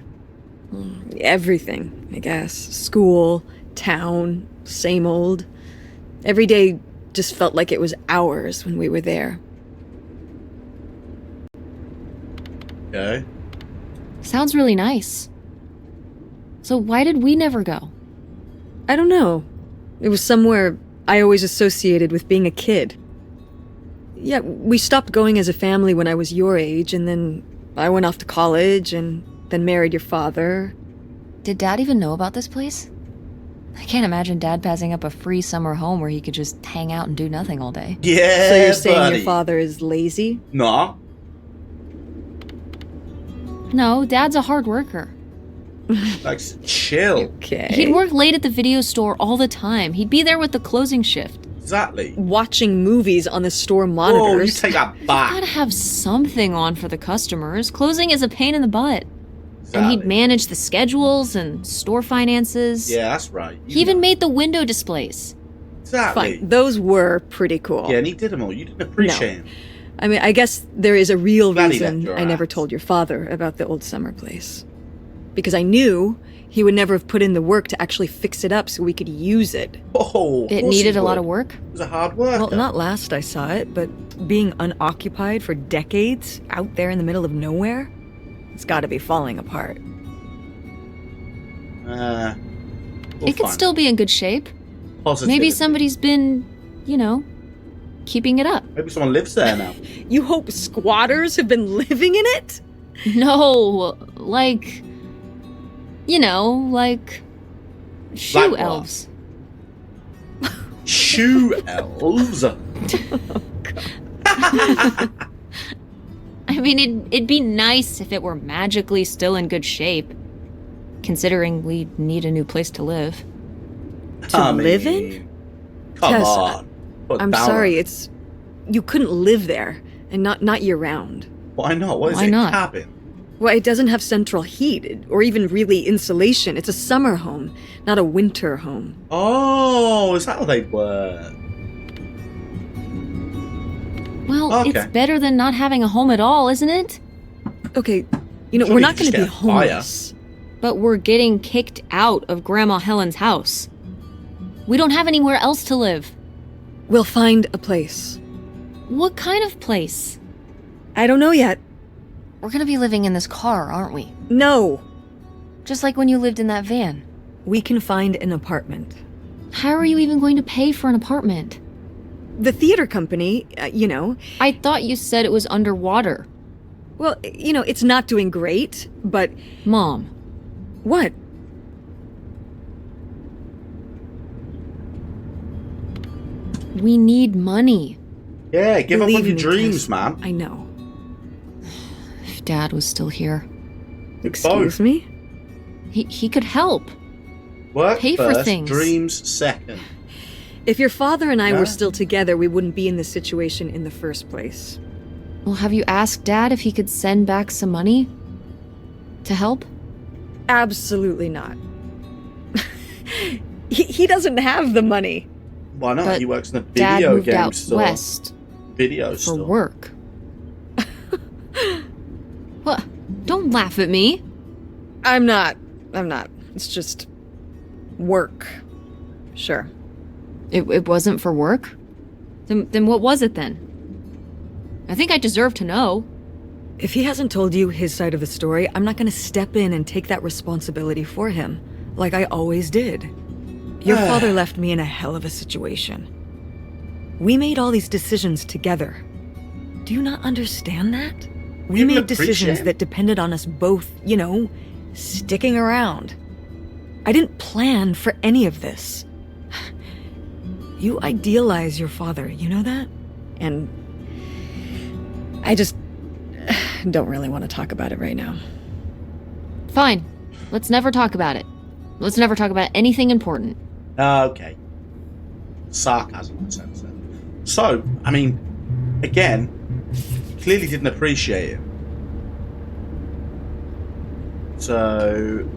Everything, I guess. School, town, same old. Every day just felt like it was hours when we were there. Okay. Sounds really nice. So why did we never go? I don't know. It was somewhere I always associated with being a kid. Yeah, we stopped going as a family when I was your age, and then I went off to college and then married your father. Did Dad even know about this place? I can't imagine Dad passing up a free summer home where he could just hang out and do nothing all day. Yeah, So you're saying buddy. your father is lazy? Nah. No, Dad's a hard worker. Like, chill. Okay. He'd work late at the video store all the time. He'd be there with the closing shift. Exactly. Watching movies on the store Whoa, you monitors. take that Gotta back. have something on for the customers. Closing is a pain in the butt. And he'd Exactly. manage the schedules and store finances. Yeah, that's right. You He even know. made the window displays. Exactly. Fine. Those were pretty cool. Yeah, and he did them all. You didn't appreciate him. I mean, I guess there is a real Glad he left reason your I never ass. told your father about the old summer place. Because I knew he would never have put in the work to actually fix it up so we could use it. Oh, of It course needed he a lot would. of work? He was a hard worker. Well, not last I saw it, but being unoccupied for decades out there in the middle of nowhere, it's gotta be falling apart. We'll It could find still be in good shape. Positivity. Maybe somebody's been, keeping it up. Maybe someone lives there now. You hope squatters have been living in it? No, like shoe Like what? elves. Shoe elves. I mean, it'd be nice if it were magically still in good shape, considering we need a new place to live. To live in? Come Tess, on. Put I'm down sorry, on- it's... You couldn't live there, and not year-round. Why not? What is Why it? not? Cabin? Well, it doesn't have central heat, or even really insulation. It's a summer home, not a winter home. Oh, is that how they work? Well, Okay. it's better than not having a home at all, isn't it? Okay, Sure, we're we not could going to just be get a fire. homeless. But we're getting kicked out of Grandma Helen's house. We don't have anywhere else to live. We'll find a place. What kind of place? I don't know yet. We're gonna be living in this car, aren't we? No. Just like when you lived in that van. We can find an apartment. How are you even going to pay for an apartment? The theater company, I thought you said it was underwater. well, it's not doing great, but Mom, what? we need money. Yeah, give up on Believe your me, dreams, Tess, man. I know. If Dad was still here, Excuse Both. me? he could help. Work Pay for first, things. dreams second. If your father and I Yeah. were still together, we wouldn't be in this situation in the first place. Well, have you asked Dad if he could send back some money to help? Absolutely not. he doesn't have the money. Why not? But He works in a Dad video moved game out store. west Video for store. work. What? Don't laugh at me. I'm not. It's just work. Sure. It wasn't for work? Then what was it then? I think I deserve to know. If he hasn't told you his side of the story, I'm not going to step in and take that responsibility for him, like I always did. Your father left me in a hell of a situation. We made all these decisions together. Do you not understand that? We Even made decisions appreciate- that depended on us both, sticking around. I didn't plan for any of this. You idealize your father, you know that? And I just don't really want to talk about it right now. Fine. Let's never talk about it. Let's never talk about anything important. Okay. Sarcasm, I sense it. So, I mean, again, clearly didn't appreciate him. So,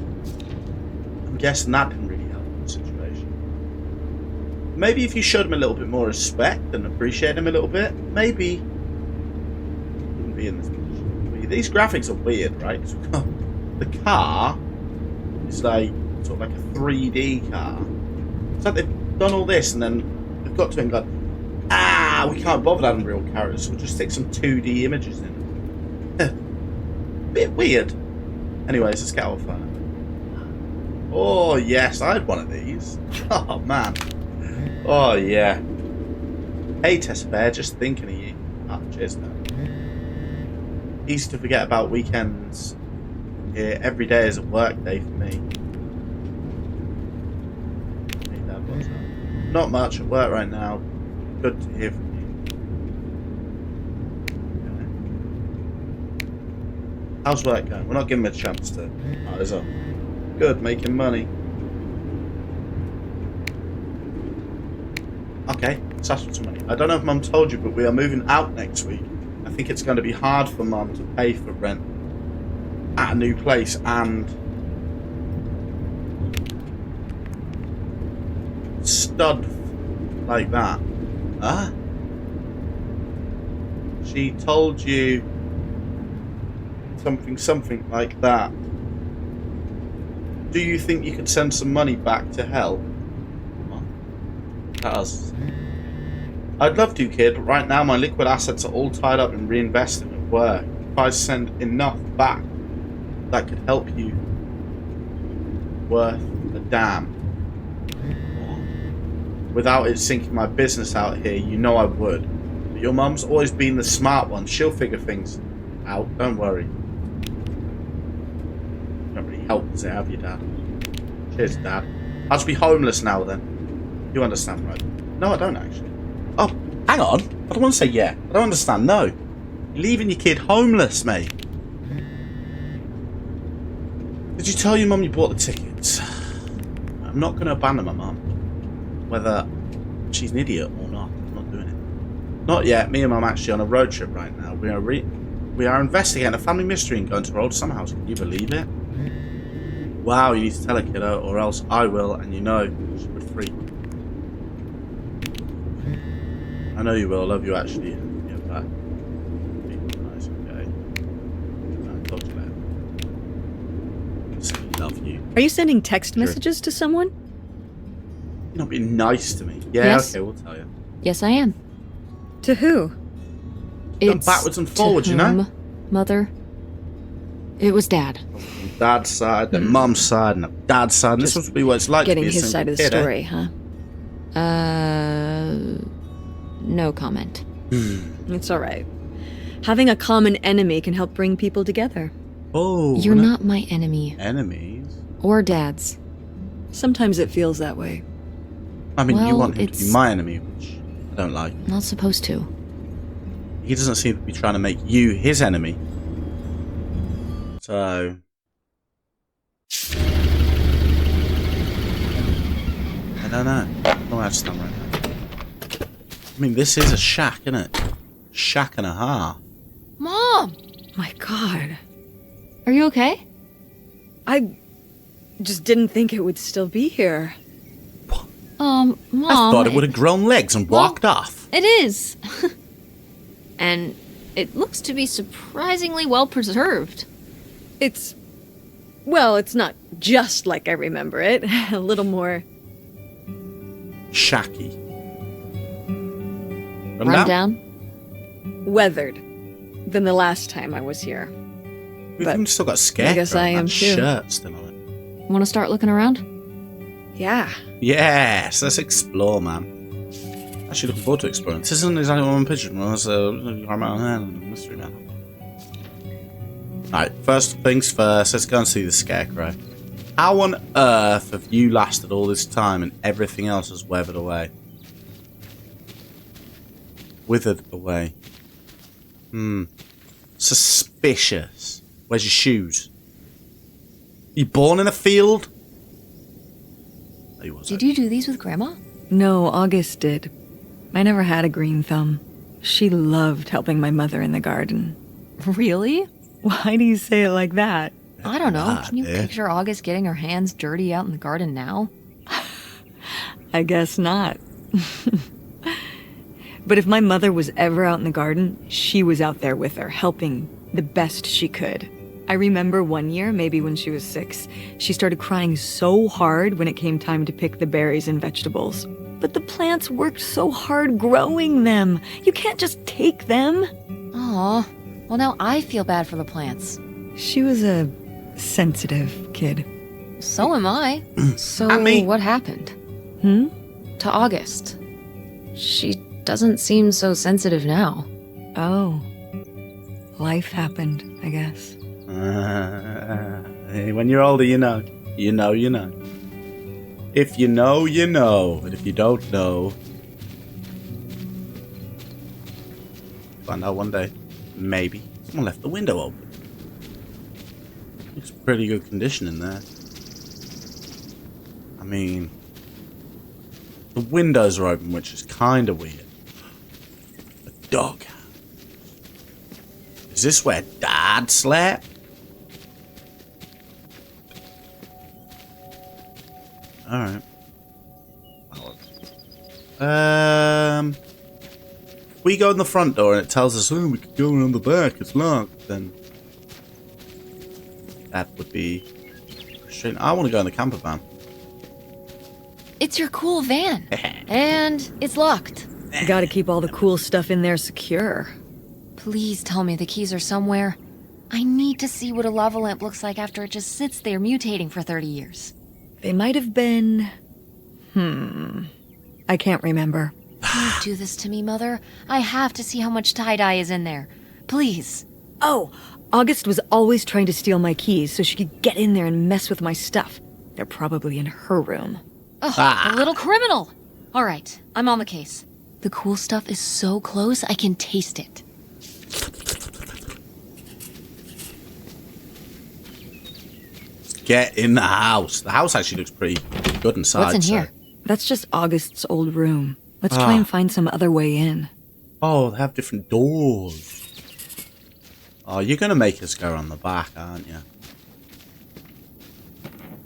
I'm guessing that didn't really help the situation. Maybe if you showed him a little bit more respect and appreciated him a little bit, maybe he wouldn't be in this position. These graphics are weird, right? 'Cause we've got the car is like sort of like a 3D car. It's like they've done all this and then they've got to it and gone, we can't bother having real characters, so we'll just stick some 2D images in. Bit weird. Anyways, let's get our phone. Oh yes, I had one of these. Oh man. Oh yeah. Hey Tessa Bear, just thinking of you. Oh, cheers man. Easy to forget about weekends. Yeah, every day is a work day for me. Hey Dad, what's up? Not much at work right now. Good to hear from you. Okay. How's work going? We're not giving him a chance to. Oh, is it? Good, making money. Okay, let's ask for some money. I don't know if Mum told you, but we are moving out next week. I think it's going to be hard for Mum to pay for rent at a new place and stud like that. Huh? she told you something like that, do you think you could send some money back to help? That was... I'd love to, kid, but right now my liquid assets are all tied up and reinvested at work. If I send enough back that could help you, worth a damn. Without it sinking my business out here, you know I would. But your mum's always been the smart one. She'll figure things out. Don't worry. Don't really help, does it, have you, Dad? Cheers, Dad. I'll just be homeless now, then. You understand, right? No, I don't, actually. Oh, hang on. I don't want to say yeah. I don't understand. No. You're leaving your kid homeless, mate. Did you tell your mum you bought the tickets? I'm not going to abandon my mum. Whether she's an idiot or not, I'm not doing it. Not yet. Me and Mum actually on a road trip right now. We are investigating a family mystery and going to our old summer house. Can you believe it? Wow, you need to tell her, kiddo, or else I will, and you know she would freak. I know you will. I love you, actually. Yeah, bye. Nice, okay. I'll talk to you later. Say love you. Are you sending text messages to someone? You're not being nice to me. Yeah, Yes. okay, we'll tell you. Yes, I am. To who? Going backwards and forwards, you know? Mother. It was Dad. From Dad's side, then Mum's side, and Dad's side. And this must be what it's like to Getting be a his single side of the kid, story, huh? No comment. It's all right. Having a common enemy can help bring people together. Oh, You're not my enemy. enemies. Or Dad's. Sometimes it feels that way. I mean, you Well, want him to be it's- my enemy, which I don't like. Not supposed to. He doesn't seem to be trying to make you his enemy. So... I don't know. I don't know how to stand right now. I mean, this is a shack, isn't it? Shack and a half. Mom! My God. Are you okay? I just didn't think it would still be here. Mom. I thought it would have grown legs and walked off. It is. And it looks to be surprisingly well preserved. Well, it's not just like I remember it. A little more... Shacky. Run down? weathered than the last time I was here. We've But even still got Scarecrow. I guess I and am that too. shirt still on it. Want to start looking around? Yeah. Yes, let's explore, man. Actually, looking forward to exploring. This isn't exactly one pigeon. Well, it's a mystery man. Alright, first things first, let's go and see the Scarecrow. How on earth have you lasted all this time and everything else has weathered away? Withered away. Suspicious. Where's your shoes? You born in a field? No, you wasn't. Did you do these with Grandma? No, August did. I never had a green thumb. She loved helping my mother in the garden. Really? Why do you say it like that? I don't know. Ah, Can you dear. picture August getting her hands dirty out in the garden now? I guess not. But if my mother was ever out in the garden, she was out there with her, helping the best she could. I remember one year, maybe when she was 6, she started crying so hard when it came time to pick the berries and vegetables. But the plants worked so hard growing them. You can't just take them. Aw. Well, now I feel bad for the plants. She was a sensitive kid. So am I. So And me. what happened? To August. She doesn't seem so sensitive now. Oh. Life happened, I guess. Hey, when you're older, you know. You know, you know. If you know, you know. But if you don't know... Find out one day. Maybe. Someone left the window open. Looks pretty good condition in there. I mean... The windows are open, which is kind of weird. A dog. Is this where Dad slept? Alright. we go in the front door and it tells us, oh, we could go in on the back, it's locked, then that would be frustrating. I want to go in the camper van. It's your cool van. And it's locked. Gotta keep all the cool stuff in there secure. Please tell me the keys are somewhere. I need to see what a lava lamp looks like after it just sits there mutating for 30 years. They might have been... I can't remember. Don't do this to me, Mother. I have to see how much tie-dye is in there. Please. Oh, August was always trying to steal my keys so she could get in there and mess with my stuff. They're probably in her room. Oh, a little criminal. All right, I'm on the case. The cool stuff is so close, I can taste it. Get in the house. The house actually looks pretty good inside. What's in here? That's just August's old room. Let's try and find some other way in. Oh, they have different doors. Oh, you're going to make us go around the back, aren't you?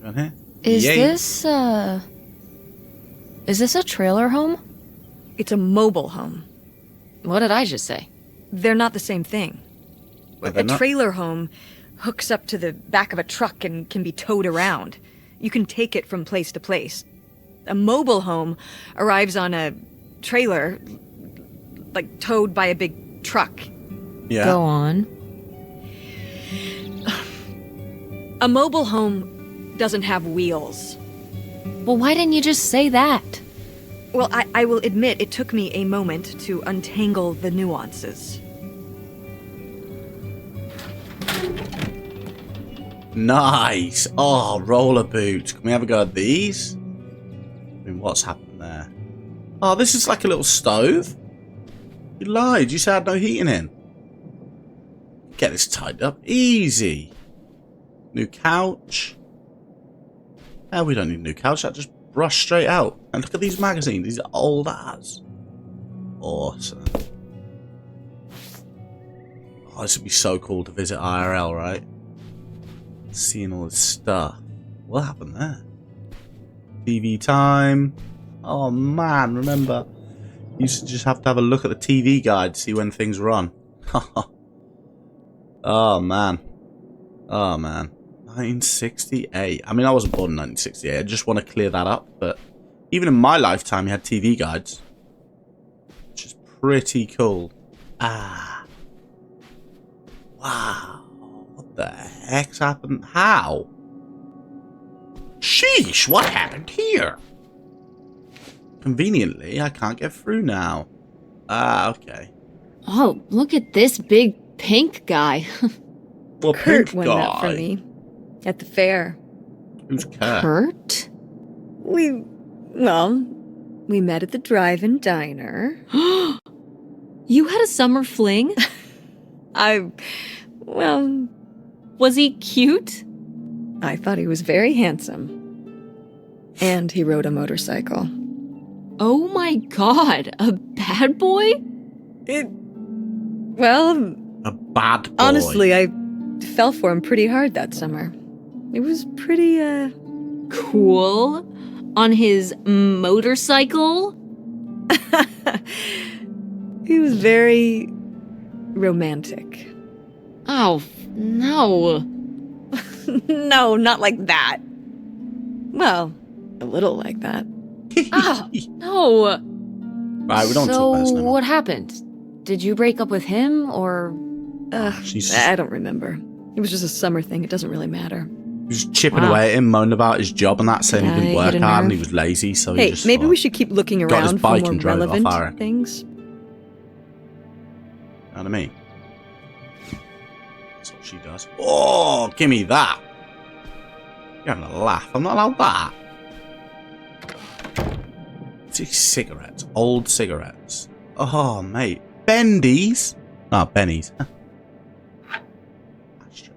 Go in here. Is Yay. this a trailer home? It's a mobile home. What did I just say? They're not the same thing. Are they A not? trailer home hooks up to the back of a truck and can be towed around. You can take it from place to place. A mobile home arrives on a trailer, like towed by a big truck. Yeah. Go on. A mobile home doesn't have wheels. Well, why didn't you just say that? Well, I will admit it took me a moment to untangle the nuances. Nice. Oh, roller boots. Can we have a go at these? I mean, what's happened there? Oh, this is like a little stove. You lied. You said I had no heating in. Get this tied up. Easy. New couch. Oh, we don't need a new couch. That just brush straight out. And look at these magazines. These are old as. Awesome. Oh, this would be so cool to visit IRL, right? Seeing all this stuff. What happened there? TV time. Oh man, remember? You used to just have to have a look at the TV guide to see when things were on. Oh man. Oh man. 1968. I mean, I wasn't born in 1968. I just want to clear that up. But even in my lifetime, you had TV guides. Which is pretty cool. Ah. Wow. What the heck's happened? How? Sheesh, what happened here? Conveniently, I can't get through now. Ah, okay. Oh, look at this big pink guy. Well, Kurt pink won guy. that for me at the fair. Who's Kurt? Kurt? We met at the drive-in diner. You had a summer fling? Was he cute? I thought he was very handsome. And he rode a motorcycle. Oh my god, a bad boy? A bad boy. Honestly, I fell for him pretty hard that summer. It was pretty, Cool. On his motorcycle? he was very romantic. Oh, no. No, not like that. Well, a little like that. Oh, no. Right, we don't talk about this So, no more. what happened? Did you break up with him, or... She's I don't remember. It was just a summer thing. It doesn't really matter. just chipping Wow. away at him, moaning about his job and that, saying he Yeah, didn't he work hit a hard and he nerve. was lazy, so he Hey, just maybe thought, we should keep looking got his around for bike more and drove off, relevant I reckon. things. You know what I mean? That's what she does. Oh, give me that. You're having a laugh. I'm not allowed that. These cigarettes. Old cigarettes. Oh, mate. Bendies. Ah, Bennies. Ashtray.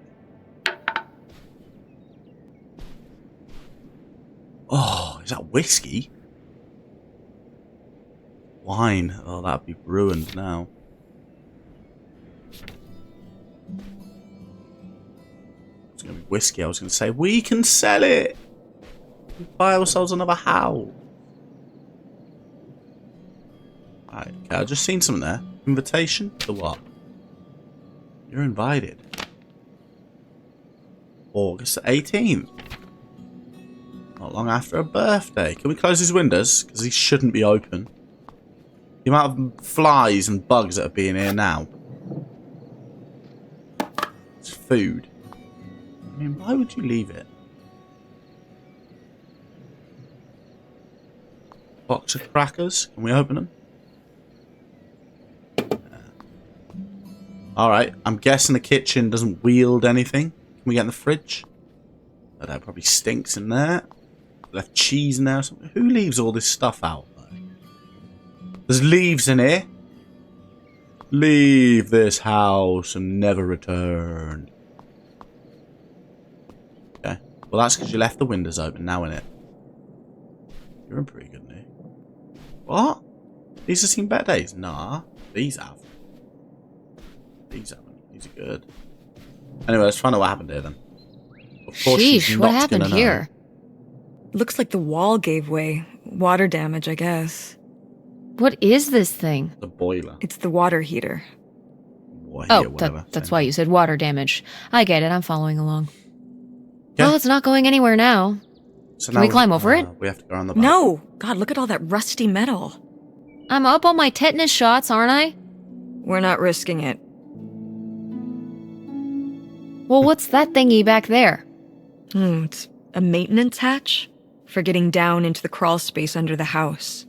Oh, is that whiskey? Wine. Oh, that'd be ruined now. It's gonna be whiskey. I was gonna say we can sell it. We buy ourselves another house. Right. Okay, I've just seen something there. Invitation to what? You're invited. August 18th. Not long after her birthday. Can we close these windows? Because these shouldn't be open. The amount of flies and bugs that are being here now. It's food. I mean, why would you leave it? Box of crackers. Can we open them? Alright, I'm guessing the kitchen doesn't wield anything. Can we get in the fridge? Oh, that probably stinks in there. Left cheese in there or something. Who leaves all this stuff out? There's leaves in here. Leave this house and never return. Okay. Well, that's because you left the windows open now, innit? You're in pretty good nick. What? These have seen better days? Nah. These have. These haven't. These are good. Anyway, let's find out what happened here then. Sheesh, what happened here? Looks like the wall gave way. Water damage, I guess. What is this thing? The boiler. It's the water heater. That's why you said water damage. I get it, I'm following along. Yeah. Well, it's not going anywhere now. So Can we climb over it? We have to go around the back. No! God, look at all that rusty metal. I'm up on my tetanus shots, aren't I? We're not risking it. Well, what's that thingy back there? It's a maintenance hatch for getting down into the crawl space under the house.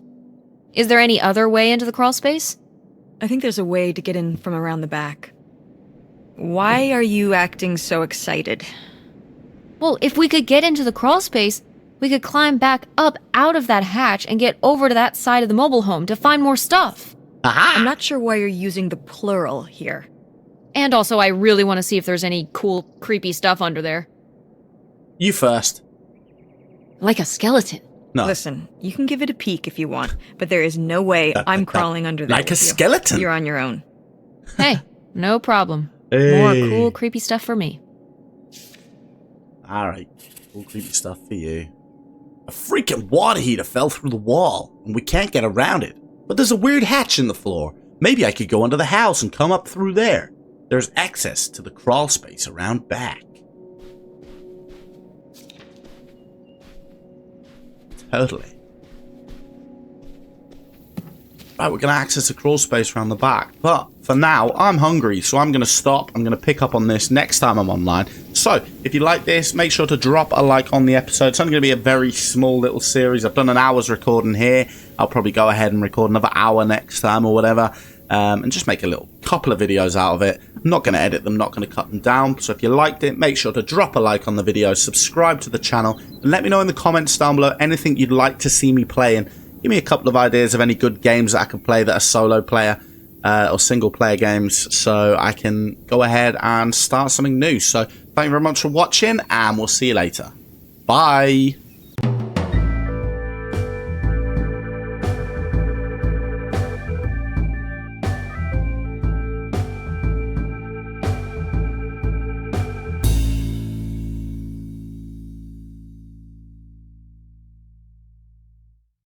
Is there any other way into the crawl space? I think there's a way to get in from around the back. Why are you acting so excited? Well, if we could get into the crawl space, we could climb back up out of that hatch and get over to that side of the mobile home to find more stuff. Aha! I'm not sure why you're using the plural here. And also, I really want to see if there's any cool, creepy stuff under there. You first. Like a skeleton. No. Listen, you can give it a peek if you want, but there is no way I'm crawling under there Like a with you. skeleton? You're on your own. Hey, no problem. Hey. More cool, creepy stuff for me. Alright. Cool, creepy stuff for you. A freaking water heater fell through the wall, and we can't get around it. But there's a weird hatch in the floor. Maybe I could go under the house and come up through there. There's access to the crawl space around back. Totally. Right, we're going to access the crawl space around the back. But for now, I'm hungry, so I'm going to stop. I'm going to pick up on this next time I'm online. So, if you like this, make sure to drop a like on the episode. It's only going to be a very small little series. I've done an hour's recording here. I'll probably go ahead and record another hour next time or whatever. And just make a little couple of videos out of it. I'm not going to edit them, not going to cut them down. So if you liked it, make sure to drop a like on the video, subscribe to the channel, and let me know in the comments down below anything you'd like to see me playing. Give me a couple of ideas of any good games that I can play that are solo player or single player games, so I can go ahead and start something new. So thank you very much for watching, and we'll see you later. Bye!